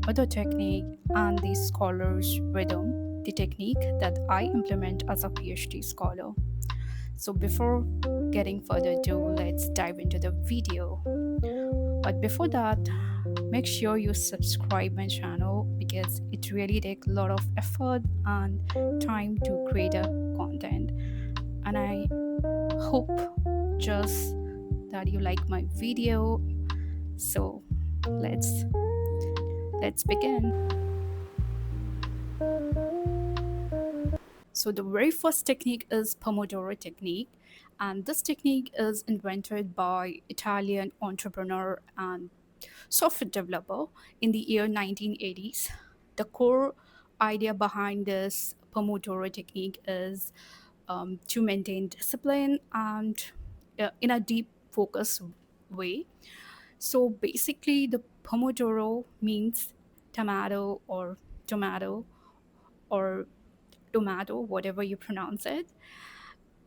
other technique and the scholar's rhythm, the technique that I implement as a PhD scholar. So before getting further ado, let's dive into the video. But before that, make sure you subscribe my channel because it really takes a lot of effort and time to create a content. And I hope just that you like my video. So let's let's begin. So the very first technique is pomodoro technique, and this technique is invented by Italian entrepreneur and software developer in the year 1980s. The core idea behind this pomodoro technique is to maintain discipline and in a deep focus way. So basically, the pomodoro means tomato or tomato or tomato, whatever you pronounce it.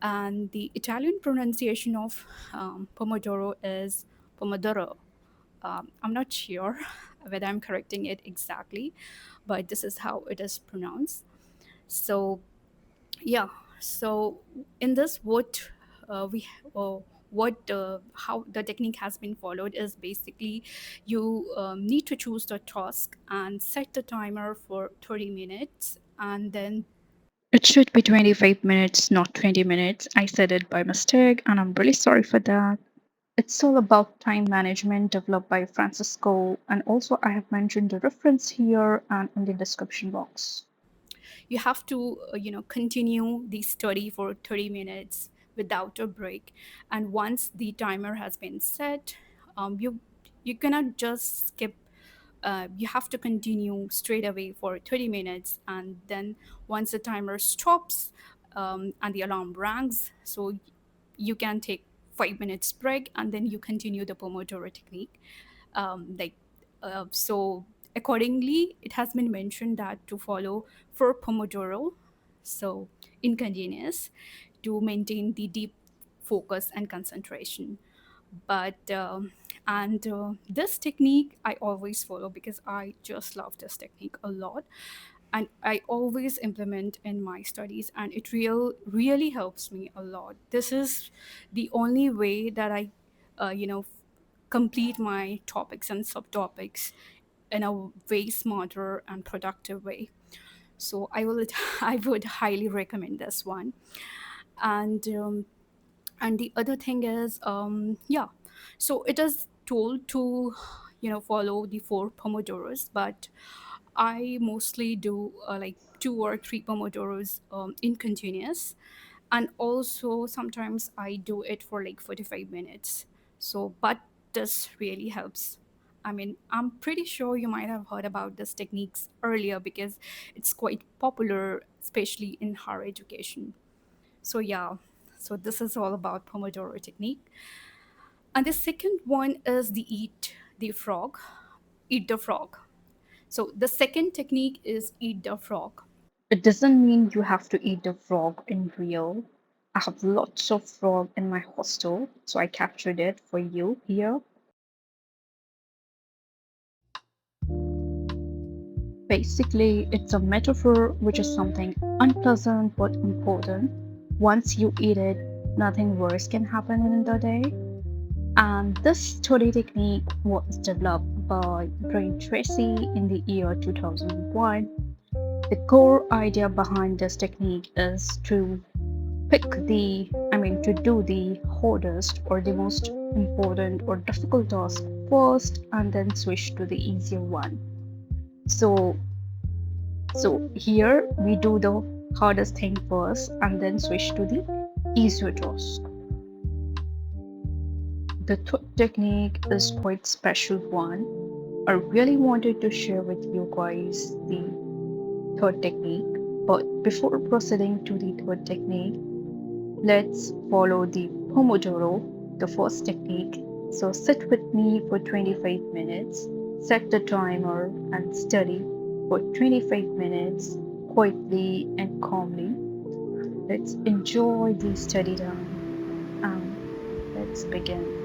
And the Italian pronunciation of pomodoro is pomodoro. I'm not sure whether I'm correcting it exactly, but this is how it is pronounced. So yeah, so in this we what how the technique has been followed is basically you need to choose the task and set the timer for 30 minutes, and then It should be 25 minutes, not 20 minutes. I said it by mistake, and I'm really sorry for that. It's all about time management developed by Francisco, and also I have mentioned the reference here and in the description box. you have to continue the study for 30 minutes without a break. And once the timer has been set, you cannot just skip. You have to continue straight away for 30 minutes, and then once the timer stops and the alarm rings, so you can take 5 minutes break, and then you continue the pomodoro technique. Like so accordingly, it has been mentioned that to follow for pomodoro, so inconvenience, to maintain the deep focus and concentration. But and this technique I always follow because I just love this technique a lot, and I always implement in my studies, and it really helps me a lot. This is the only way that I complete my topics and subtopics in a way smarter and productive way. So I will I would highly recommend this one. And and the other thing is yeah, so it is told to follow the four pomodoros, but I mostly do like 2 or 3 pomodoros in continuous, and also sometimes I do it for like 45 minutes. So but this really helps. I mean, I'm pretty sure you might have heard about this techniques earlier because it's quite popular, especially in higher education. So yeah, so this is all about pomodoro technique. And the second one is the eat the frog. So the second technique is eat the frog. It doesn't mean you have to eat the frog in real. I have lots of frog in my hostel, so I captured it for you here. Basically, it's a metaphor which is something unpleasant but important. Once you eat it, nothing worse can happen in the day. And this study technique was developed by Brian Tracy in the year 2001. The core idea behind this technique is to to do the hardest or the most important or difficult task first and then switch to the easier one. So, so here we do the hardest thing first and then switch to the easier task. The third technique is quite special one. I really wanted to share with you guys the third technique. But before proceeding to the third technique, let's follow the Pomodoro, the first technique. So sit with me for 25 minutes, set the timer, and study for 25 minutes quietly and calmly. Let's enjoy the study time and let's begin.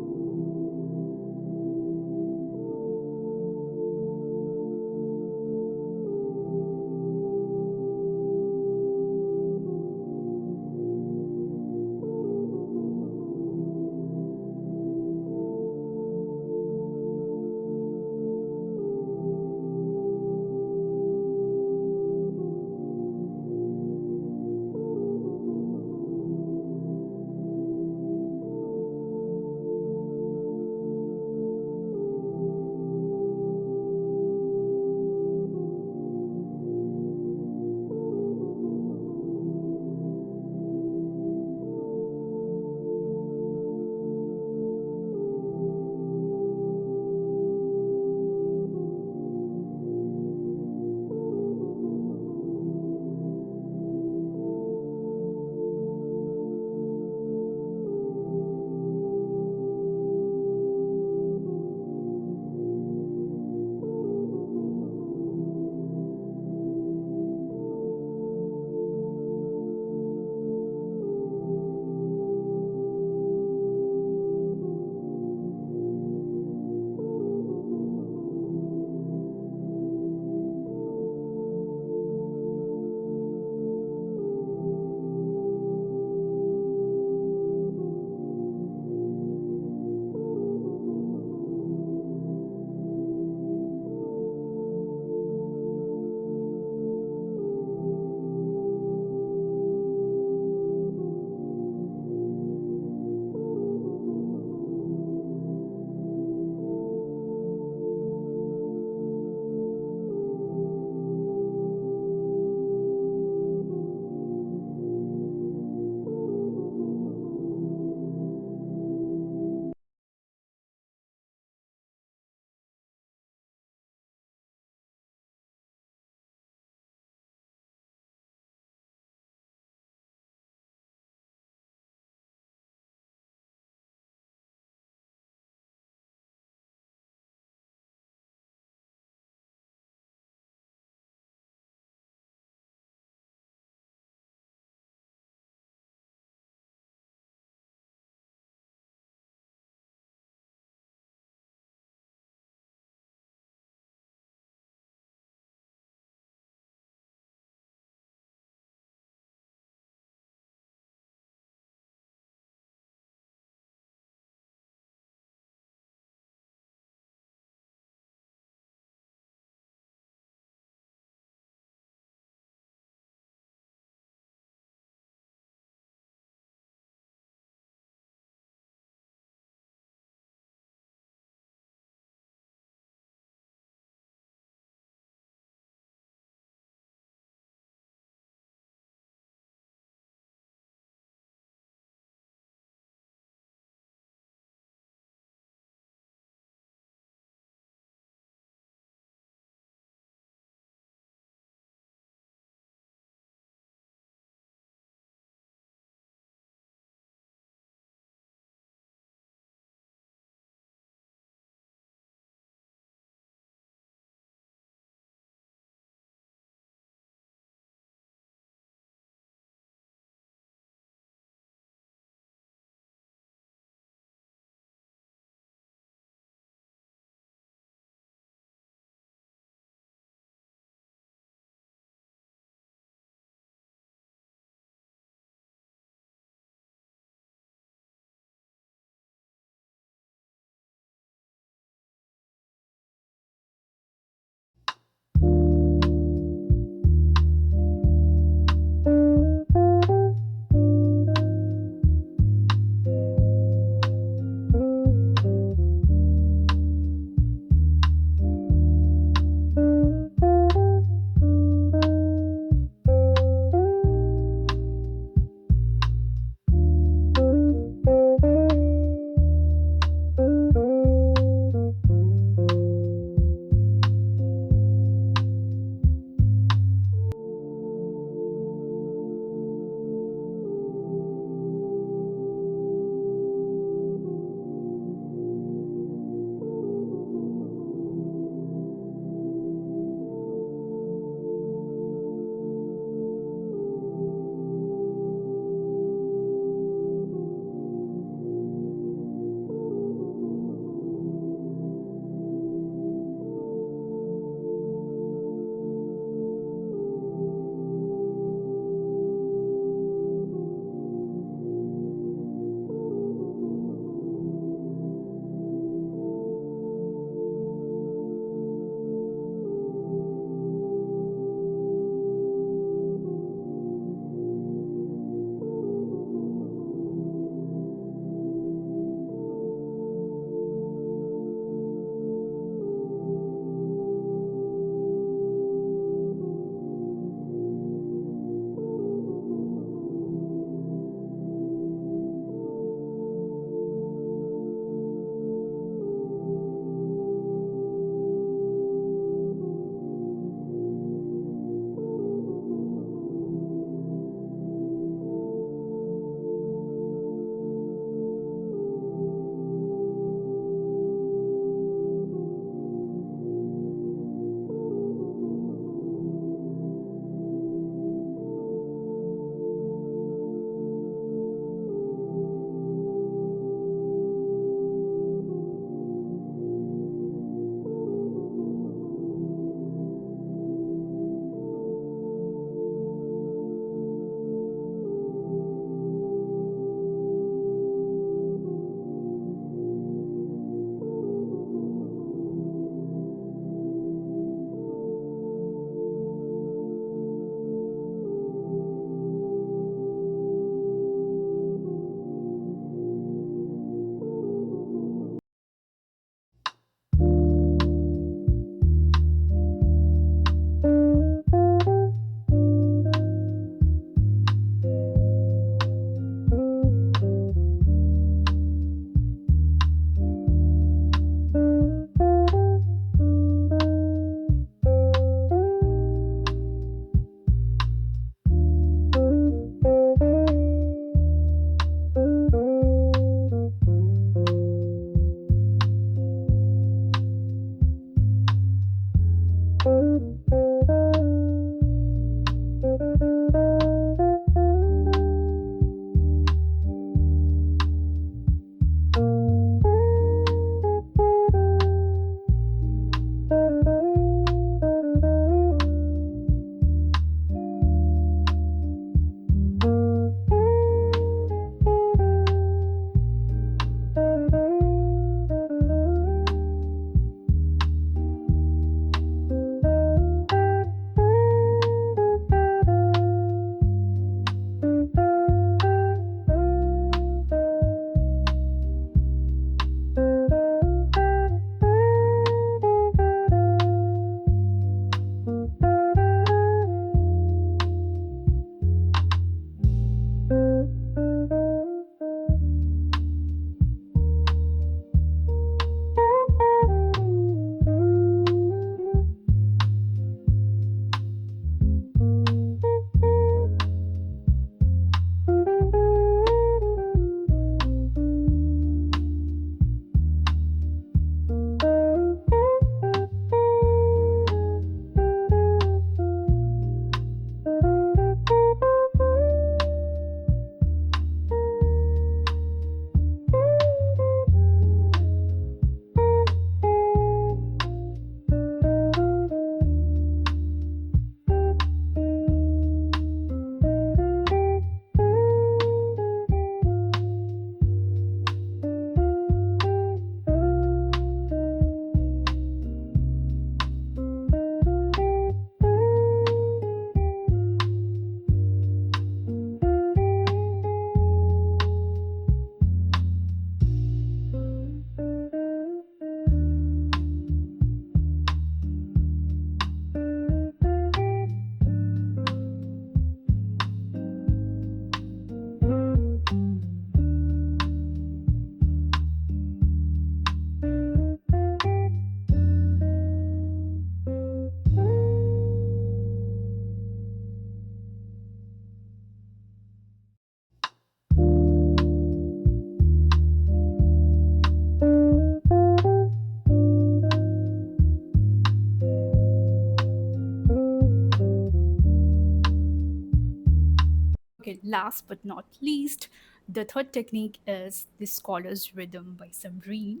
Okay, last but not least, the third technique is the scholar's rhythm by Samreen.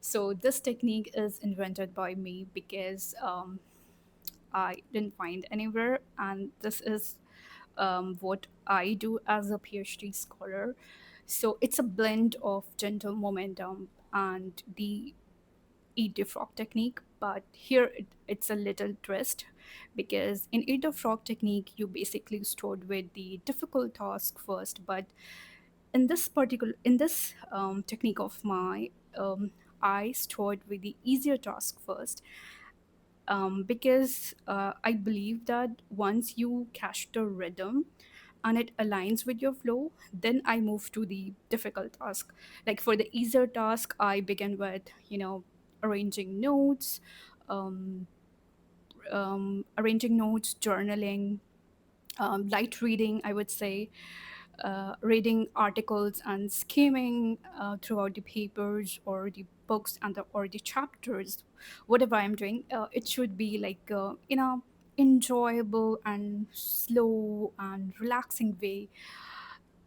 So this technique is invented by me because I didn't find anywhere, and this is what I do as a PhD scholar. So it's a blend of gentle momentum and the eat the frog technique, but here it's a little twist because in eat the frog technique you basically start with the difficult task first, but in this technique of my I start with the easier task first, because I believe that once you catch the rhythm and it aligns with your flow, then I move to the difficult task. Like for the easier task, I begin with, arranging notes, um, journaling, light reading, I would say, reading articles and skimming throughout the papers or the books and or the chapters, whatever I'm doing, it should be like enjoyable and slow and relaxing way.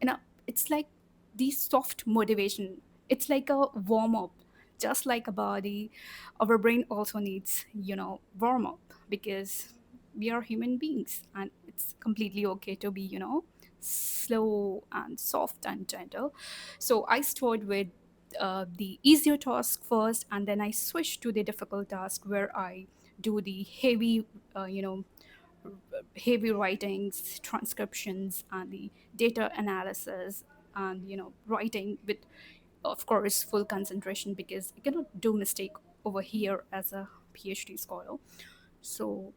you know it's like the soft motivation. It's like a warm up. Just like a body, our brain also needs warm up, because we are human beings and it's completely okay to be slow and soft and gentle. So I started with the easier task first, and then I switched to the difficult task where I do the uh, you know heavy writings, transcriptions, and the data analysis, and writing with, of course, full concentration, because you cannot do mistake over here as a PhD scholar. So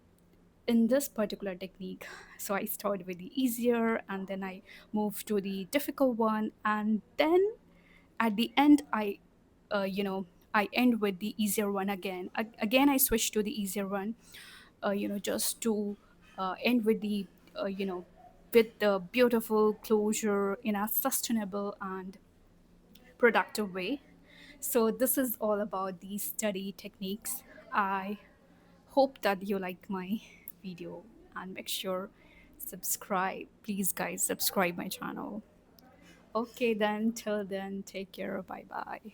in this particular technique, so I started with the easier, and then I moved to the difficult one, and then at the end I end with the easier one again. Again I switch to the easier one, just to end with the with the beautiful closure in a sustainable and productive way. So this is all about these study techniques. I hope that you like my video, and make sure subscribe. Please guys, subscribe my channel. Okay then, till then, take care. Bye bye.